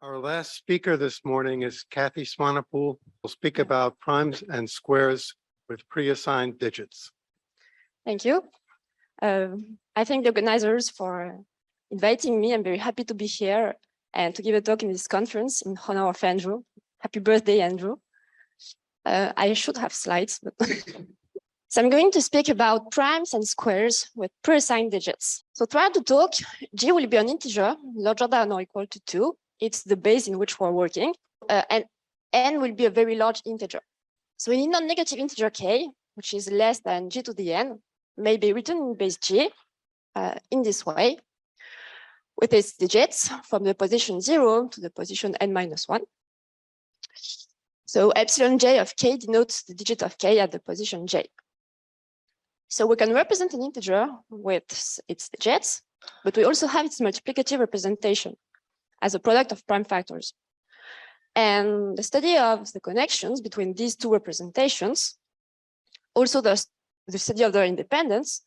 Our last speaker this morning is Cathy Swaenepoel. We'll speak about primes and squares with preassigned digits. Thank you. I thank the organizers for inviting me. I'm very happy to be here and to give a talk in this conference in honor of Andrew. Happy birthday, Andrew. I should have slides, but so I'm going to speak about primes and squares with preassigned digits. So throughout the talk, G will be an integer larger than or equal to 2. It's the base in which we're working, and n will be a very large integer. So any non-negative integer k, which is less than g to the n, may be written in base g in this way, with its digits from the position 0 to the position n-1. So epsilon j of k denotes the digit of k at the position j. So we can represent an integer with its digits, but we also have its multiplicative representation as a product of prime factors. And the study of the connections between these two representations, also the study of their independence,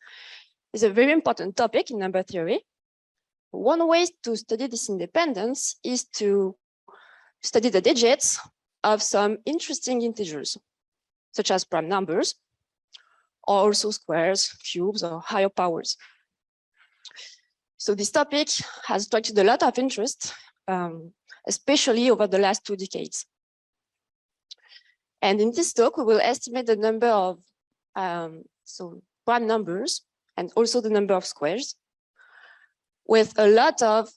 is a very important topic in number theory. One way to study this independence is to study the digits of some interesting integers, such as prime numbers, or also squares, cubes, or higher powers. So this topic has attracted a lot of interest, especially over the last 2 decades. And in this talk, we will estimate the number of prime numbers and also the number of squares with a lot of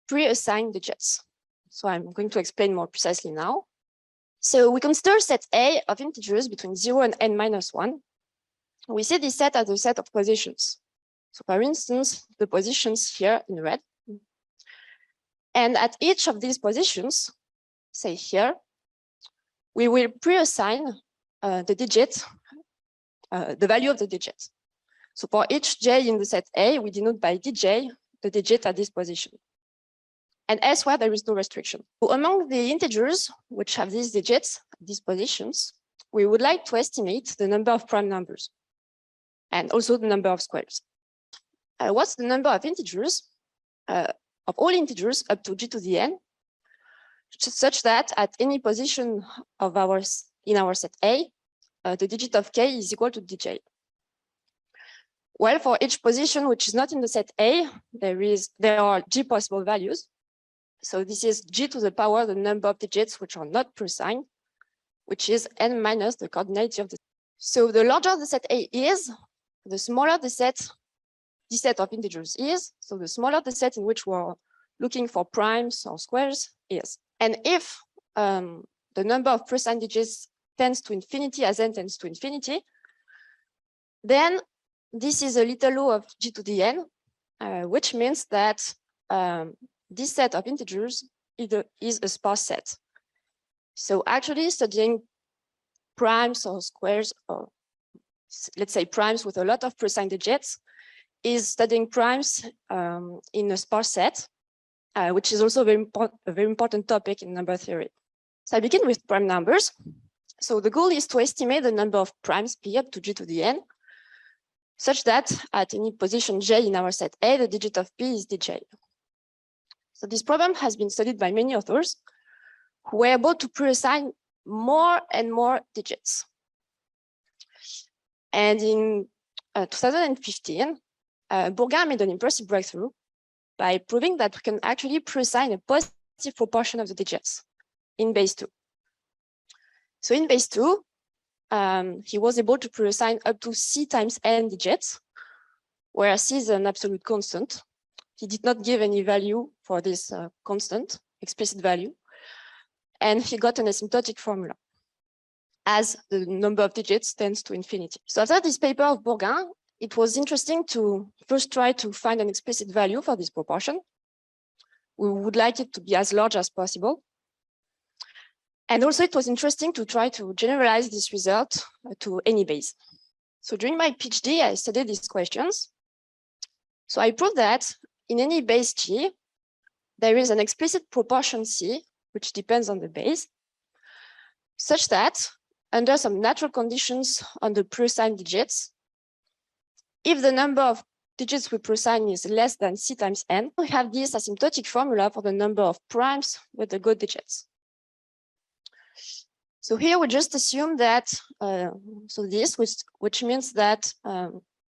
preassigned digits. So I'm going to explain more precisely now. So we consider set A of integers between 0 and n-1. We see this set as a set of positions. So for instance, the positions here in red. And at each of these positions, say here, we will preassign the digit, the value of the digit. So for each j in the set A, we denote by dj the digit at this position. And elsewhere, there is no restriction. So among the integers which have these digits, these positions, we would like to estimate the number of prime numbers and also the number of squares. What's the number of integers, of all integers up to g to the n, such that at any position of in our set A, the digit of k is equal to dj. Well, for each position which is not in the set A, there are g possible values. So this is g to the power the number of digits which are not preassigned, which is n minus the coordinate of the. So the larger the set A is, the smaller the set of integers is, so the smaller the set in which we're looking for primes or squares is. And if the number of preassigned digits tends to infinity as n tends to infinity, then this is a little o of g to the n, which means that this set of integers is a sparse set. So actually studying primes or squares, or let's say primes with a lot of preassigned digits, is studying primes in a sparse set, which is also a very important topic in number theory. So I begin with prime numbers. So the goal is to estimate the number of primes p up to g to the n, such that at any position j in our set A, the digit of p is dj. So this problem has been studied by many authors who were able to preassign more and more digits. And in 2015, Bourgain made an impressive breakthrough by proving that we can actually preassign a positive proportion of the digits in base 2. So in base 2, he was able to preassign up to c times n digits, where c is an absolute constant. He did not give any value for this constant, explicit value, and he got an asymptotic formula as the number of digits tends to infinity. So after this paper of Bourgain, it was interesting to first try to find an explicit value for this proportion. We would like it to be as large as possible. And also it was interesting to try to generalize this result to any base. So during my PhD, I studied these questions. So I proved that in any base G, there is an explicit proportion C, which depends on the base, such that under some natural conditions on the preassigned digits, if the number of digits we preassign is less than c times n, we have this asymptotic formula for the number of primes with the good digits. So here we just assume that, which means that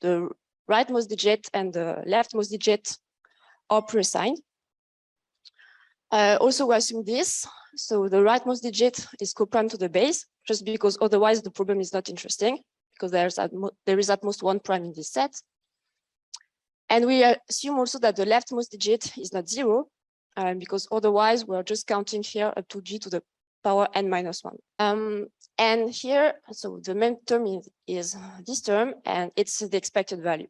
the rightmost digit and the leftmost digit are preassigned. Also, we assume this. So the rightmost digit is co-prime to the base, just because otherwise the problem is not interesting, because there is at most one prime in this set. And we assume also that the leftmost digit is not 0, because otherwise we're just counting here up to g to the power n minus 1. And here, so the main term is this term, and it's the expected value.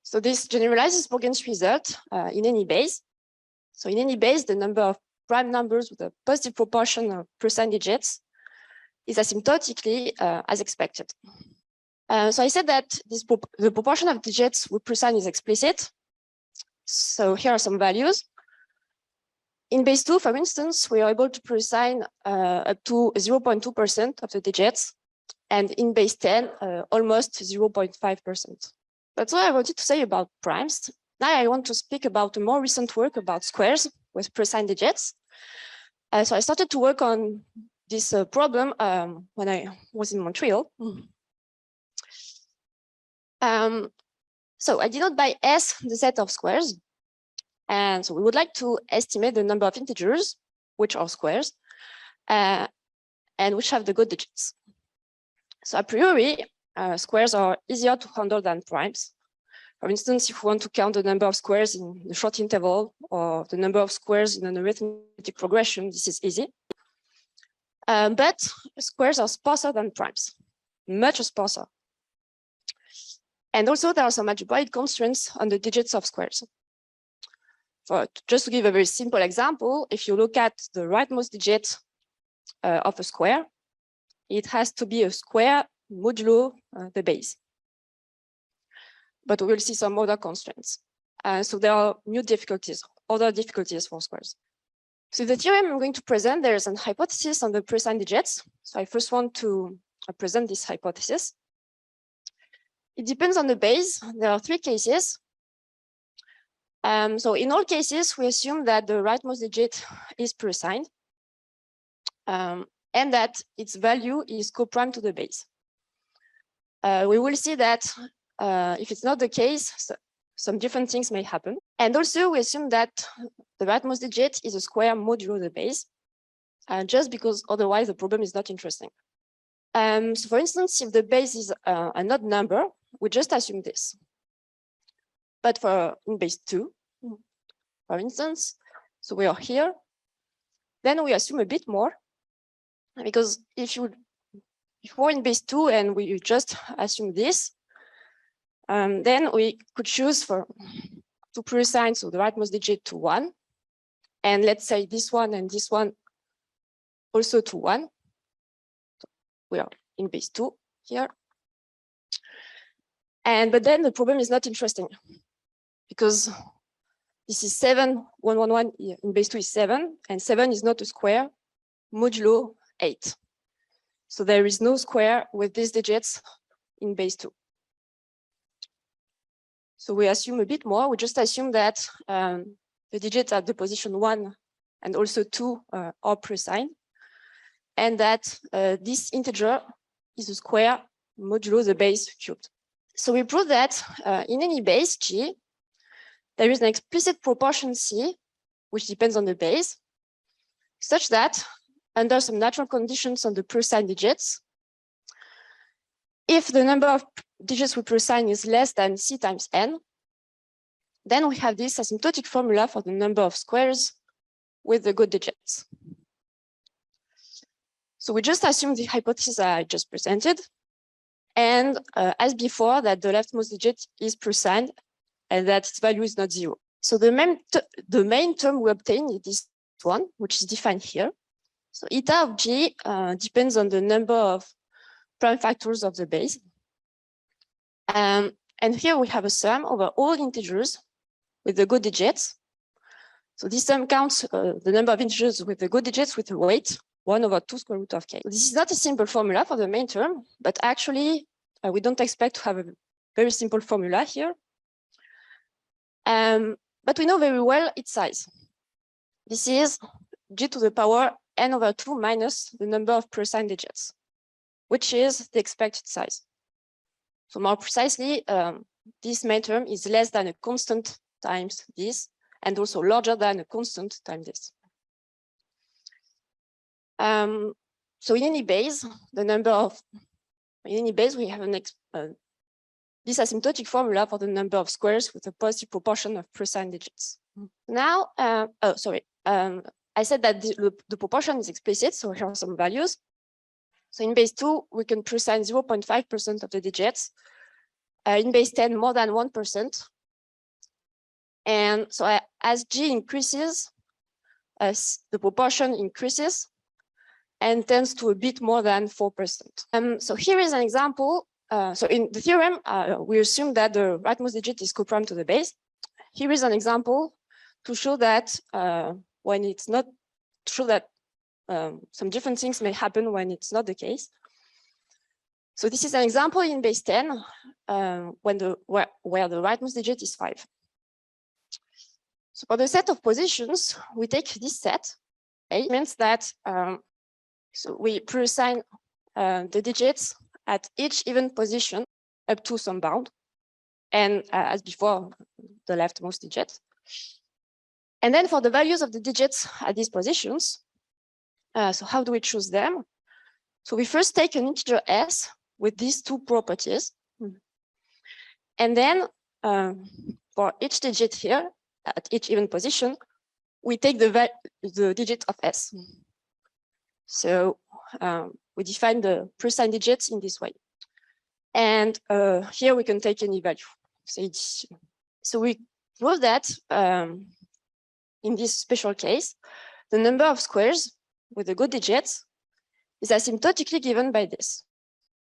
So this generalizes Bourgain's result in any base. So in any base, the number of prime numbers with a positive proportion of preassigned digits is asymptotically as expected. So I said that the proportion of digits we preassign is explicit. So here are some values. In base 2, for instance, we are able to preassign up to 0.2% of the digits, and in base 10, almost 0.5%. That's all I wanted to say about primes. Now I want to speak about a more recent work about squares with preassigned digits. So I started to work on this problem when I was in Montreal. So I denote by S the set of squares. And so we would like to estimate the number of integers, which are squares, and which have the good digits. So a priori, squares are easier to handle than primes. For instance, if we want to count the number of squares in the short interval or the number of squares in an arithmetic progression, this is easy. But squares are sparser than primes, much sparser. And also there are some algebraic constraints on the digits of squares. Just to give a very simple example, if you look at the rightmost digit of a square, it has to be a square modulo the base. But we will see some other constraints. So there are other difficulties for squares. So the theorem I'm going to present, there is an hypothesis on the preassigned digits. So I first want to present this hypothesis. It depends on the base. There are 3 cases. So in all cases, we assume that the rightmost digit is preassigned, and that its value is co-prime to the base. We will see that if it's not the case, some different things may happen. And also we assume that the rightmost digit is a square modulo the base, just because otherwise the problem is not interesting. So for instance, if the base is an odd number, we just assume this. But in base 2, for instance, so we are here, then we assume a bit more, because if we're in base 2 and we just assume this, then we could choose to preassign so the rightmost digit to 1, and let's say this one and this one also to 1. So we are in base 2 here. But then the problem is not interesting, because this is 7, 1, 1, 1 in base 2 is 7, and 7 is not a square modulo 8. So there is no square with these digits in base 2. So we assume a bit more. We just assume that the digits at the position 1 and also 2 are preassigned, and that this integer is a square modulo the base cubed. So we prove that in any base G, there is an explicit proportion C, which depends on the base, such that under some natural conditions on the preassigned digits, if the number of digits we preassign is less than C times N, then we have this asymptotic formula for the number of squares with the good digits. So we just assume the hypothesis I just presented, and as before, that the leftmost digit is preassigned and that its value is not 0. So the main term we obtain is this one, which is defined here. So eta of G depends on the number of prime factors of the base. And here we have a sum over all integers with the good digits. So this sum counts the number of integers with the good digits with a weight 1 over 2 square root of k. This is not a simple formula for the main term, but actually we don't expect to have very simple formula here. But we know very well its size. This is g to the power n/2 minus the number of preassigned digits, which is the expected size. So more precisely, this main term is less than a constant times this, and also larger than a constant times this. So in any base, we have this asymptotic formula for the number of squares with a positive proportion of preassigned digits. Now, I said that the proportion is explicit, so here are some values. So in base 2, we can preassign 0.5% of the digits. In base 10, more than 1%. And so as G increases, as the proportion increases and tends to a bit more than 4%. So here is an example. So in the theorem, we assume that the rightmost digit is co-prime to the base. Here is an example to show that when it's not, to show that some different things may happen when it's not the case. So this is an example in base 10 where the rightmost digit is 5. So for the set of positions, we take this set. It means that so we preassign the digits at each even position up to some bound, and as before, the leftmost digit. And then for the values of the digits at these positions, so how do we choose them? So we first take an integer s with these two properties. And then for each digit here, at each even position, we take the digit of s. So we define the preassigned digits in this way. And here we can take any value. So we prove that in this special case, the number of squares with the good digits is asymptotically given by this.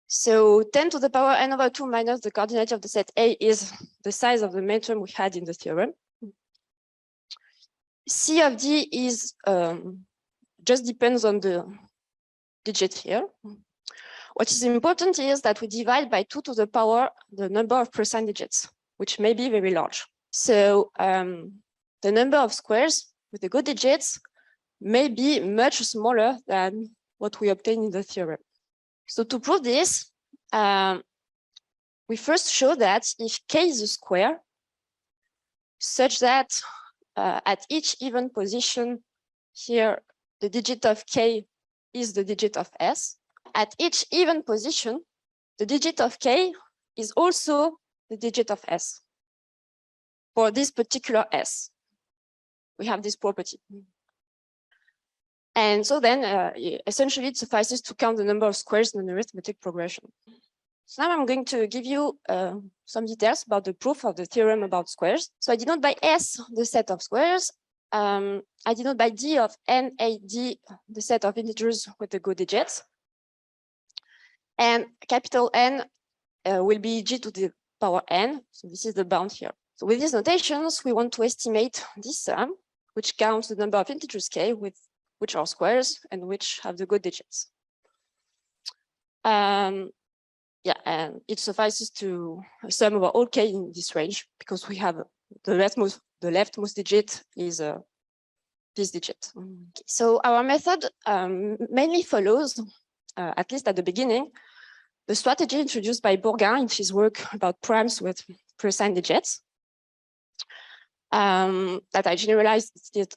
So 10 to the power n/2 minus the coordinate of the set A is the size of the main term we had in the theorem. C of D is just depends on the digit here. What is important is that we divide by 2 to the power the number of preassigned digits, which may be very large. So the number of squares with the good digits may be much smaller than what we obtain in the theorem. So to prove this, we first show that if k is a square, such that at each even position here, the digit of k is the digit of s. At each even position, the digit of k is also the digit of s. For this particular s, we have this property. And so then essentially it suffices to count the number of squares in an arithmetic progression. So now I'm going to give you some details about the proof of the theorem about squares. So I denote by S the set of squares. I denote by D of NAD the set of integers with the good digits. And capital N will be G to the power N. So this is the bound here. So with these notations, we want to estimate this sum, which counts the number of integers k with which are squares and which have the good digits. Yeah, and it suffices to sum over all k in this range because we have the leftmost digit is this digit. Okay. So our method mainly follows, at least at the beginning, the strategy introduced by Bourgain in his work about primes with preassigned digits. That I generalized it.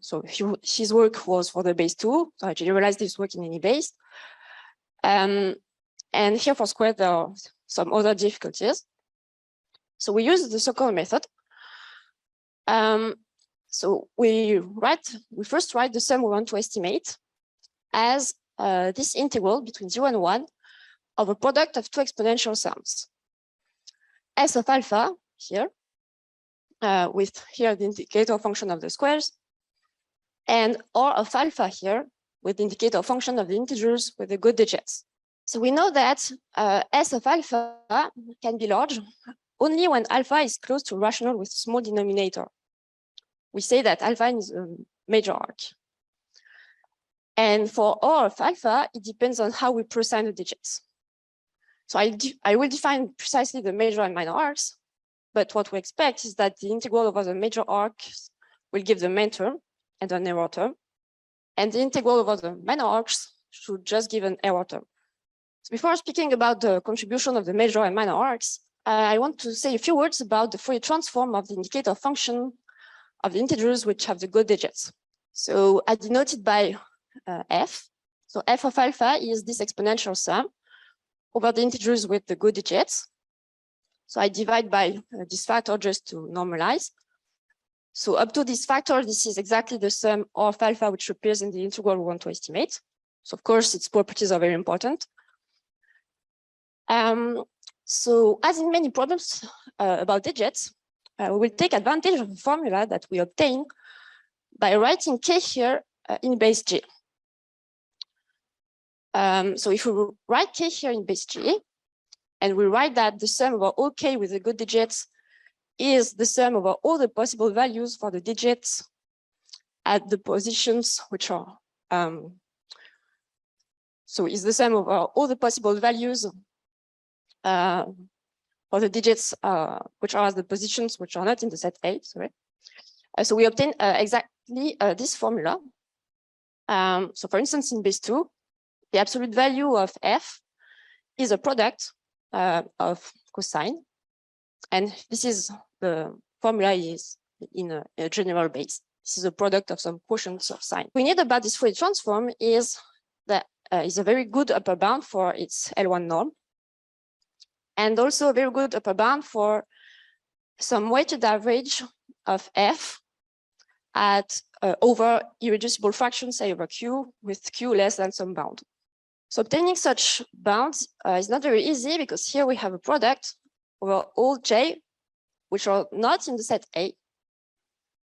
So his work was for the base 2. So I generalized this work in any base. And here for square, there are some other difficulties. So we use the so-called method. So we first write the sum we want to estimate as this integral between 0 and 1 of a product of two exponential sums. S of alpha here, with here the indicator function of the squares, and R of alpha here with the indicator function of the integers with the good digits. So we know that S of alpha can be large only when alpha is close to rational with small denominator. We say that alpha is a major arc. And for R of alpha, it depends on how we preassign the digits. So I will define precisely the major and minor arcs, but what we expect is that the integral over the major arcs will give the main term and an error term, and the integral over the minor arcs should just give an error term. So before speaking about the contribution of the major and minor arcs, I want to say a few words about the Fourier transform of the indicator function of the integers which have the good digits. So as denoted by f, so f of alpha is this exponential sum over the integers with the good digits. So I divide by this factor just to normalize. So up to this factor, this is exactly the sum of alpha which appears in the integral we want to estimate. So of course, its properties are very important. So as in many problems about digits, we will take advantage of the formula that we obtain by writing k here in base g. So if we write k here in base g, and we write that the sum over all k with the good digits is the sum over all the possible values for the digits at the positions which are, so is the sum over all the possible values for the digits which are at the positions which are not in the set A, sorry. So we obtain exactly this formula. So for instance, in base 2, the absolute value of f is a product of cosine. And this is the formula is in a general base. This is a product of some quotients of sine. What we need about this Fourier transform is that is a very good upper bound for its L1 norm, and also a very good upper bound for some weighted average of f at over irreducible fractions a over q with q less than some bound. So obtaining such bounds is not very easy, because here we have a product over all j which are not in the set A,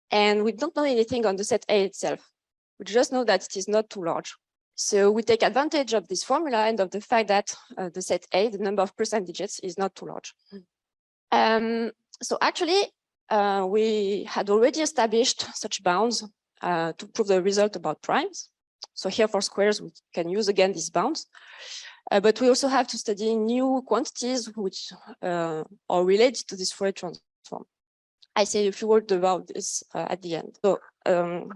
and we don't know anything on the set A itself. We just know that it is not too large. So we take advantage of this formula and of the fact that the set A, the number of percent digits, is not too large. So actually, we had already established such bounds to prove the result about primes. So here for squares, we can use again these bounds. But we also have to study new quantities which are related to this Fourier transform. I say a few words about this at the end. So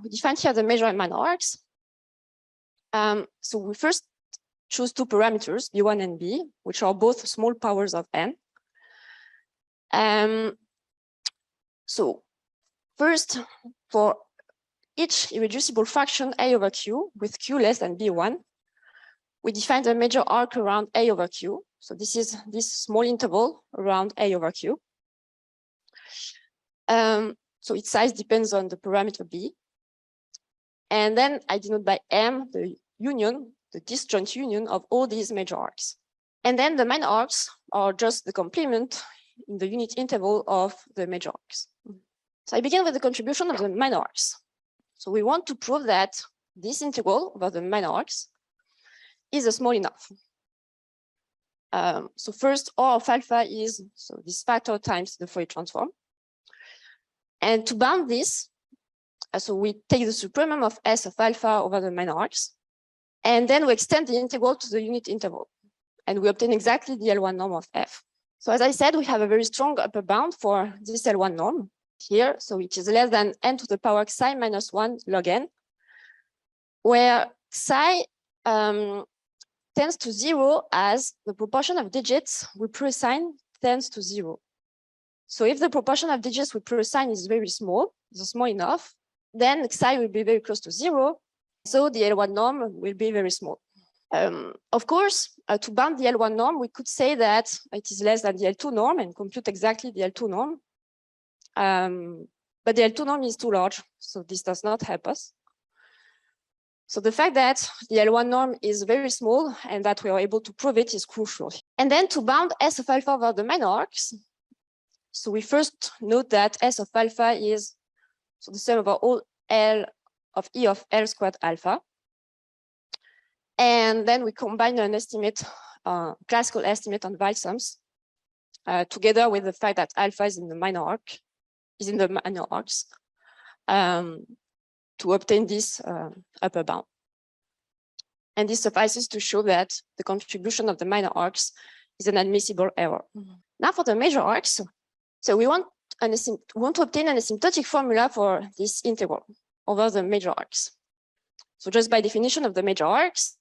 we define here the major and minor arcs. So we first choose two parameters, b1 and b, which are both small powers of n. So first, for each irreducible fraction a over q with q less than b1, we define the major arc around a over q. So this is this small interval around a over q. So its size depends on the parameter b. And then I denote by m the union, the disjoint union of all these major arcs. And then the minor arcs are just the complement in the unit interval of the major arcs. So I begin with the contribution of the minor arcs. So we want to prove that this integral over the minor arcs is small enough. So first, R of alpha is so this factor times the Fourier transform. And to bound this, so we take the supremum of S of alpha over the minor arcs, and then we extend the integral to the unit interval, and we obtain exactly the L1 norm of F. So as I said, we have a very strong upper bound for this L1 norm here, so it is less than n to the power xi minus 1 log n, where xi tends to 0 as the proportion of digits we preassign tends to 0. So if the proportion of digits we preassign is very small, is small enough, then xi will be very close to 0. So the L1 norm will be very small. Of course, to bound the L1 norm, we could say that it is less than the L2 norm and compute exactly the L2 norm. But the L2 norm is too large, so this does not help us. So the fact that the L1 norm is very small and that we are able to prove it is crucial. And then to bound S of alpha over the minor arcs, so we first note that S of alpha is so the sum over all L of E of L squared alpha. And then we combine an estimate, classical estimate on Weyl sums, together with the fact that alpha is in the minor arc, to obtain this upper bound. And this suffices to show that the contribution of the minor arcs is an admissible error. Now for the major arcs, so we want to obtain an asymptotic formula for this integral over the major arcs. So just by definition of the major arcs,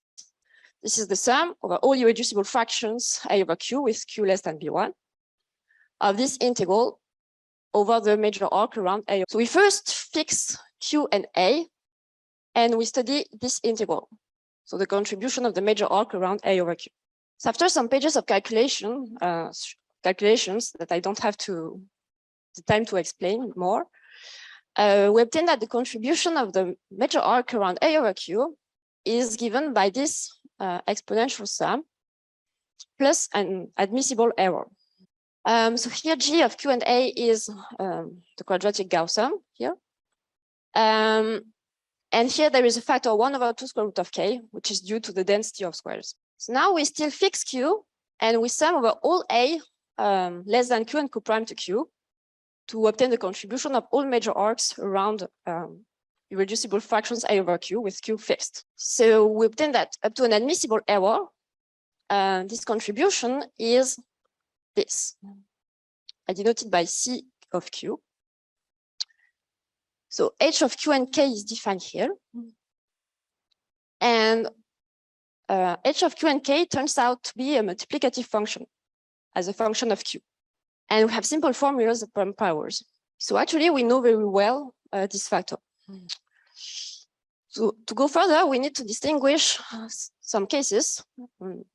this is the sum over all irreducible fractions a over q with q less than b1 of this integral over the major arc around a. So we first fix q and a, and we study this integral. So the contribution of the major arc around a over q. So after some pages of calculations that I don't have the time to explain more, we obtain that the contribution of the major arc around a over q is given by this exponential sum plus an admissible error. So here G of Q and A is the quadratic Gauss sum here. And here there is a factor 1 over 2 square root of k, which is due to the density of squares. So now we still fix Q and we sum over all A less than Q and Q prime to Q to obtain the contribution of all major arcs around irreducible fractions A over Q with Q fixed. So we obtain that up to an admissible error, this contribution is this. I denote it by C of Q. So H of Q and K is defined here. And H of Q and K turns out to be a multiplicative function as a function of Q. And we have simple formulas of prime powers. So actually we know very well this factor. So to go further, we need to distinguish some cases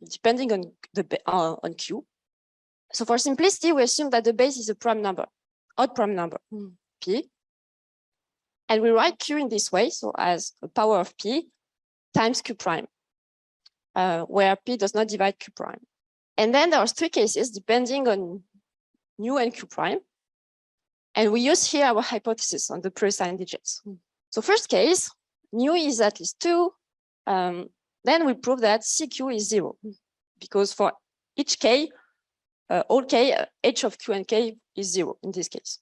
depending on Q. So for simplicity, we assume that the base is a prime number, odd prime number, P. And we write Q in this way, so as a power of P times Q prime, where P does not divide Q prime. And then there are 3 cases depending on nu and Q prime. And we use here our hypothesis on the preassigned digits. So first case, nu is at least 2. Then we prove that CQ is 0, because for each K, all K, H of Q and K is 0 in this case.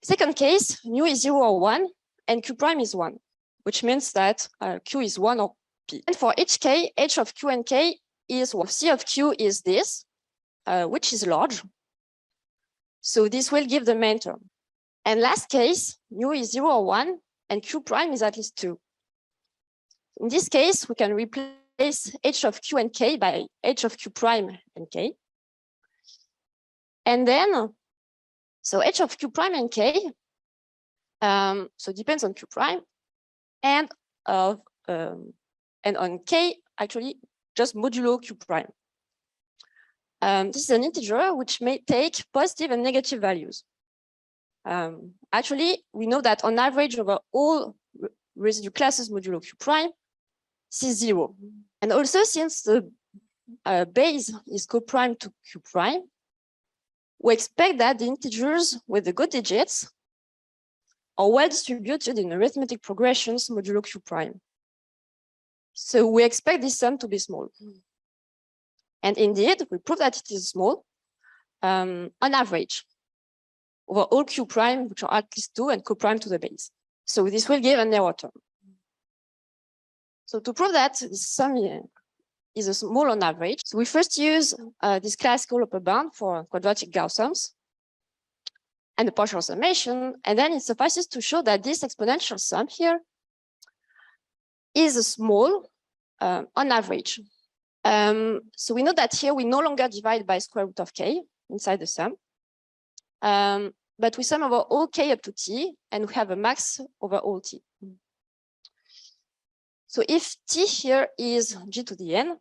Second case, nu is 0 or 1, and Q prime is 1, which means that Q is 1 or P. And for each K, H of Q and K is 1. C of Q is this, which is large. So this will give the main term. And last case, nu is 0 or 1, and Q prime is at least 2. In this case, we can replace H of Q and K by H of Q prime and K. And then, so H of Q prime and K, so depends on Q prime, and on K, actually, just modulo Q prime. This is an integer which may take positive and negative values. Actually, we know that on average over all residue classes modulo Q prime, this is 0. And also, since the base is co-prime to Q prime, we expect that the integers with the good digits are well distributed in arithmetic progressions modulo Q prime. So we expect this sum to be small. And indeed, we prove that it is small on average over all Q prime, which are at least 2 and co-prime to the base. So this will give an error term. So to prove that this sum is a small on average, so we first use this classical upper bound for quadratic Gauss sums and the partial summation, and then it suffices to show that this exponential sum here is a small on average. So we know that here we no longer divide by square root of k inside the sum, but we sum over all k up to t, and we have a max over all t. So if t here is g to the n,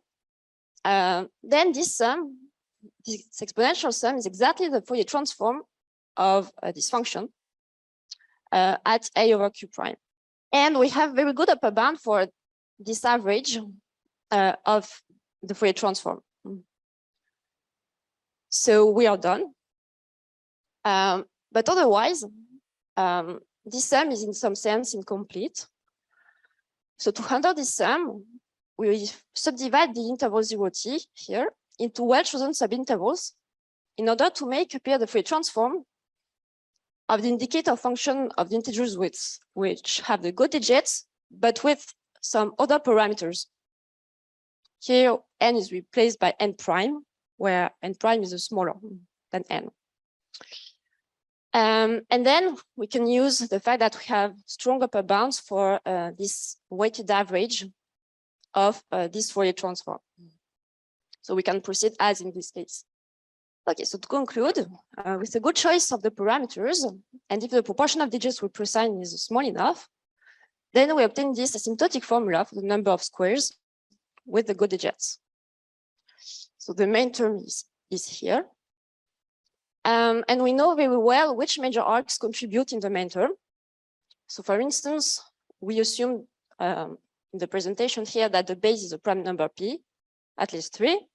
then this sum, this exponential sum, is exactly the Fourier transform of this function at a over q prime. And we have very good upper bound for this average of the Fourier transform. So we are done. But otherwise, this sum is in some sense incomplete. So to handle this sum, we subdivide the interval 0t here into well-chosen subintervals in order to make appear the Fourier transform of the indicator function of the integers which have the good digits, but with some other parameters. Here, n is replaced by n prime, where n prime is smaller than n. And then we can use the fact that we have strong upper bounds for this weighted average of this Fourier transform. So we can proceed as in this case. Okay, so to conclude, with a good choice of the parameters, and if the proportion of digits we preassign is small enough, then we obtain this asymptotic formula for the number of squares with the good digits. So the main term is here. And we know very well which major arcs contribute in the main term. So for instance, we assume in the presentation here that the base is a prime number P, at least 3.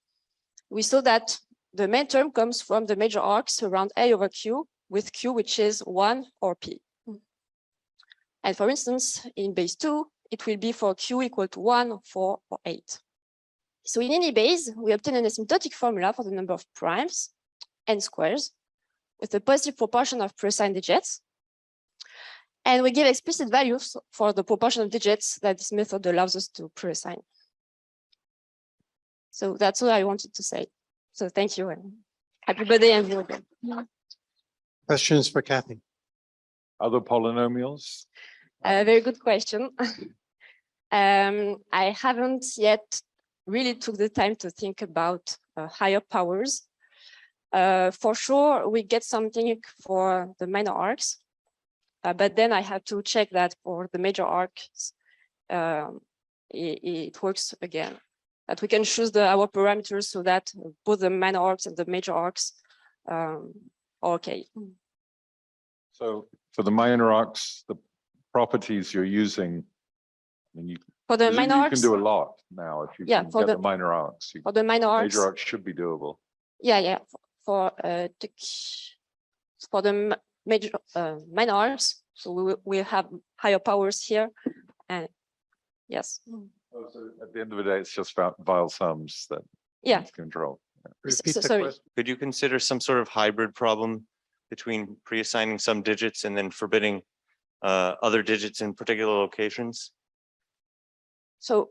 We saw that the main term comes from the major arcs around A over Q, with Q which is 1 or P. And for instance, in base 2, it will be for Q equal to 1, 4, or 8. So in any base, we obtain an asymptotic formula for the number of primes and squares with a positive proportion of preassigned digits. And we give explicit values for the proportion of digits that this method allows us to preassign. So that's all I wanted to say. So thank you and happy birthday, everyone. Questions for Cathy? Other polynomials? Very good question. I haven't yet really took the time to think about higher powers. For sure, we get something for the minor arcs, but then I have to check that for the major arcs, it works again. That we can choose our parameters so that both the minor arcs and the major arcs are okay. So for the minor arcs, the properties you're using, I mean, For the minor you arcs, can do a lot now if you Yeah, can for get the- the minor arcs. for the minor arcs, Major arcs should be doable. yeah. For the major minor arcs, so we have higher powers here, and yes, Oh, so at the end of the day, it's just about Weyl sums that yeah. needs control. Repeat the Sorry. question. Could you consider some sort of hybrid problem between preassigning some digits and then forbidding other digits in particular locations? So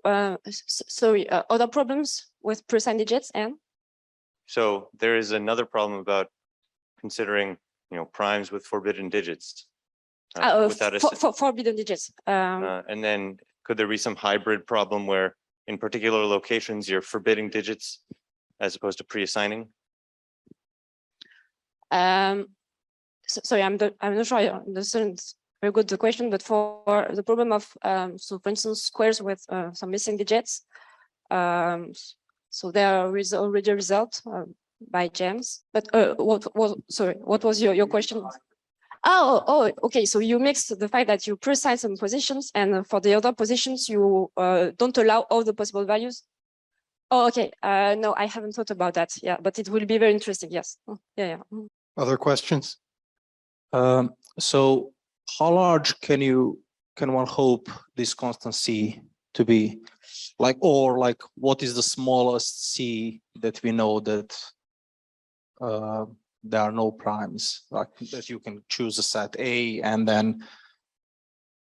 sorry, other problems with preassigned digits and So there is another problem about considering, primes with forbidden digits. Without a, forbidden digits. and then could there be some hybrid problem where in particular locations you're forbidding digits as opposed to preassigning? Sorry, I'm not sure I understand very good the question, but for the problem of so for instance squares with some missing digits, so there is already a result by James. But what was your question? Oh, okay. So you mix the fact that you preassign some positions, and for the other positions you don't allow all the possible values. Oh, okay. No, I haven't thought about that. Yeah, but it will be very interesting. Yes. Yeah. Other questions? So how large can one hope this constant C to be? Or what is the smallest C that we know that there are no primes, that you can choose a set A and then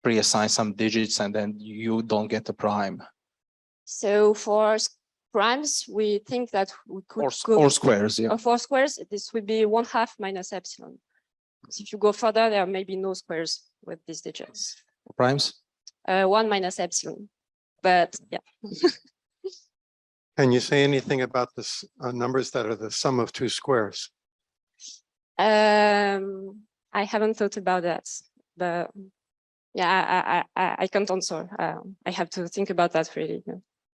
preassign some digits and then you don't get a prime? So for primes, we think that we could Or squares, yeah. For squares, this would be 1/2 minus epsilon. So if you go further, there may be no squares with these digits. Primes? 1 minus epsilon. But yeah. Can you say anything about the numbers that are the sum of two squares? I haven't thought about that, but yeah, I can't answer. I have to think about that really.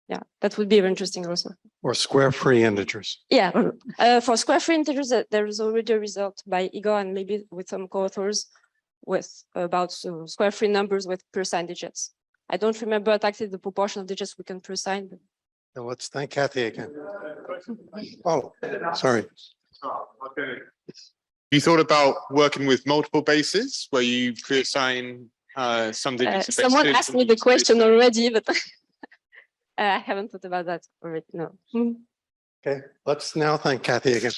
Yeah, that would be very interesting also. Or square-free integers? Yeah, for square-free integers, there is already a result by Igor and maybe with some co-authors with about square-free numbers with preassigned digits. I don't remember exactly the proportion of digits we can preassign. But... Now let's thank Cathy again. Oh, sorry. You thought about working with multiple bases where you preassign some digits? Someone asked me the question already, but I haven't thought about that already. No. Okay, let's now thank Cathy again.